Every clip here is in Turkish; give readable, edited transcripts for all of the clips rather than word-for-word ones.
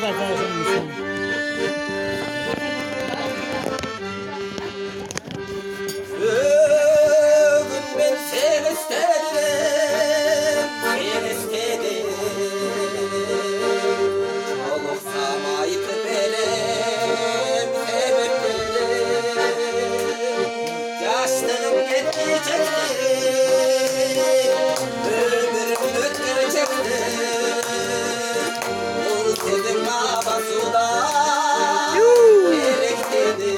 Ben seni istedim, seni istedim. Çoluk samayıp benim sebeplerim. Yaşlığım yetmeyecekti, ömrüm ötmeyecekti. Bu senin babasına gerek dedi.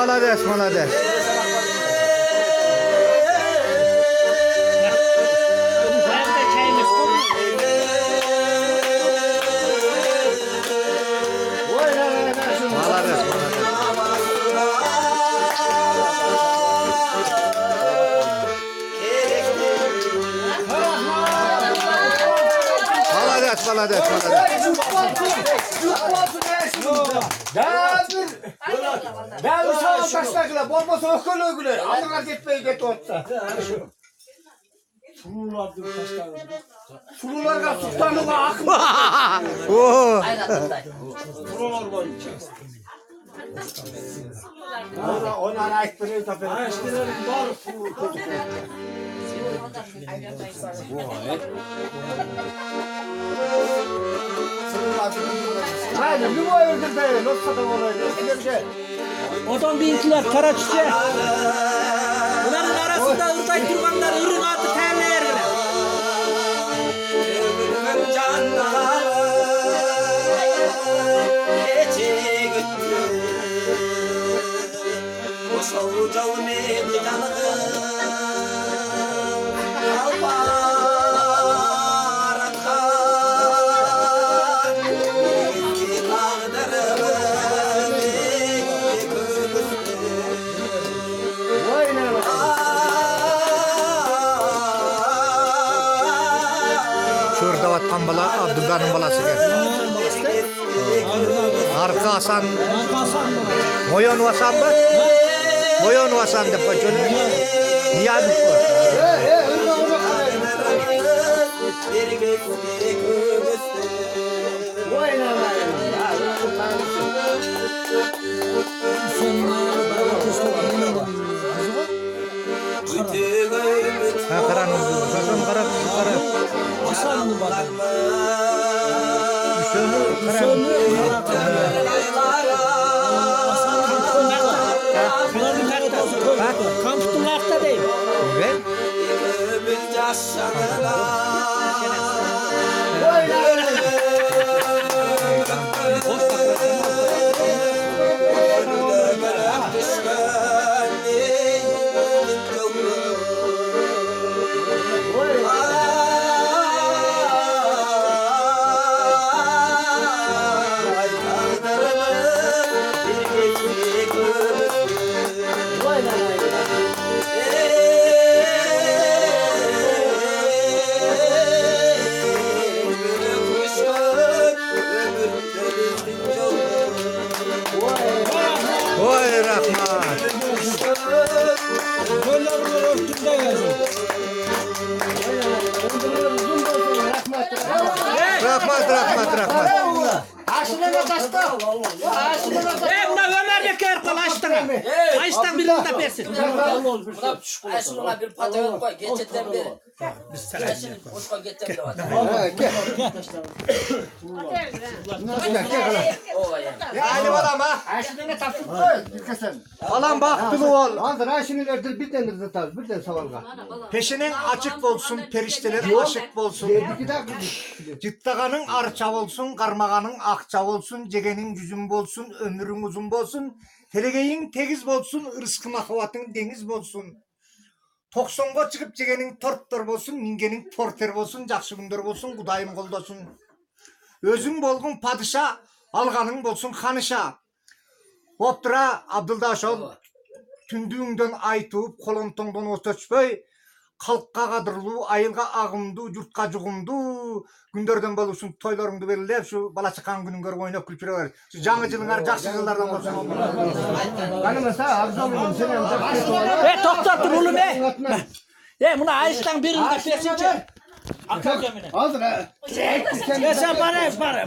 Молодец, молодец. Молодец, Ben uçağa taşlarla bomba soğukluğu güler. Amına gitmeyi get otsa. Sululardır taşlarla. Sulularga sultanlığa akım. Sulular var içerisinde. Ona ait bir tabi. Araştıralım var sulu çocuklar. Haydi lümo öldür be. Nasıl da olaydı? Ne bir şey. Odan binkiler kara çiçeği. Bunların arasında ırday durganlar ırın adı terler bile. Ömrümün canları geçi gitti. O soğucağı meydanı Şurada vatkan bala Abdülgan'ın balası geldi. Arka Hasan, Moyon Vasan mı? Moyon Vasan da paçonu. Niye düştü? Ha karanın, karan. Hasanlı bana. Üstünü Kampüstün ayakta değil. Evet. Ömür yaşanılar. Vay rahmat. Böyle buralar örtümde yazıyor. Rahmat. Buna Ömer Bekir kal açtın. Açtın birini de versin. Aslında bir patagon koy, geçitten beri. Aslında hoş koy, geçitten beri var. O yani. Yani adam ha. Aşırı tatlı koy. Dikkasen. Alan baktılı ol. Andır aşırı bir tane de tabii bir tane savalga. Peşinin açık olsun, perişteler aşık olsun. Bir daha Cıttağanın arçav olsun, karmağanın akçav olsun, cegenin yüzün bolsun, ömrün uzun bolsun, telegeyin tegiz bolsun, ırskın ahvatın deniz bolsun. Toksonga çıkıp cegenin torttor bolsun, mingenin porter bolsun, jakşı gündör bolsun, kudayım koldosun. Özün bolgun padişa, alganın bolsun hanışa. Hoptura Abdüldaşol, tündüğünden ay tuğup, kolontondan otoçpöy, Kalkka kadırlı, ayılga ağımdı, yurtka juğumdu, gündörden bolsun, toylarыңды belirlep, şu bala çıkan gününgör oynak külpüreler. Şu жаңы жылыңар жақсы жылдардан болsun. Kanımasa abzalım seni. Toktat dur oğlum buna açtın birini de versin. Akıl gemine. Aldır ha. Sen bana.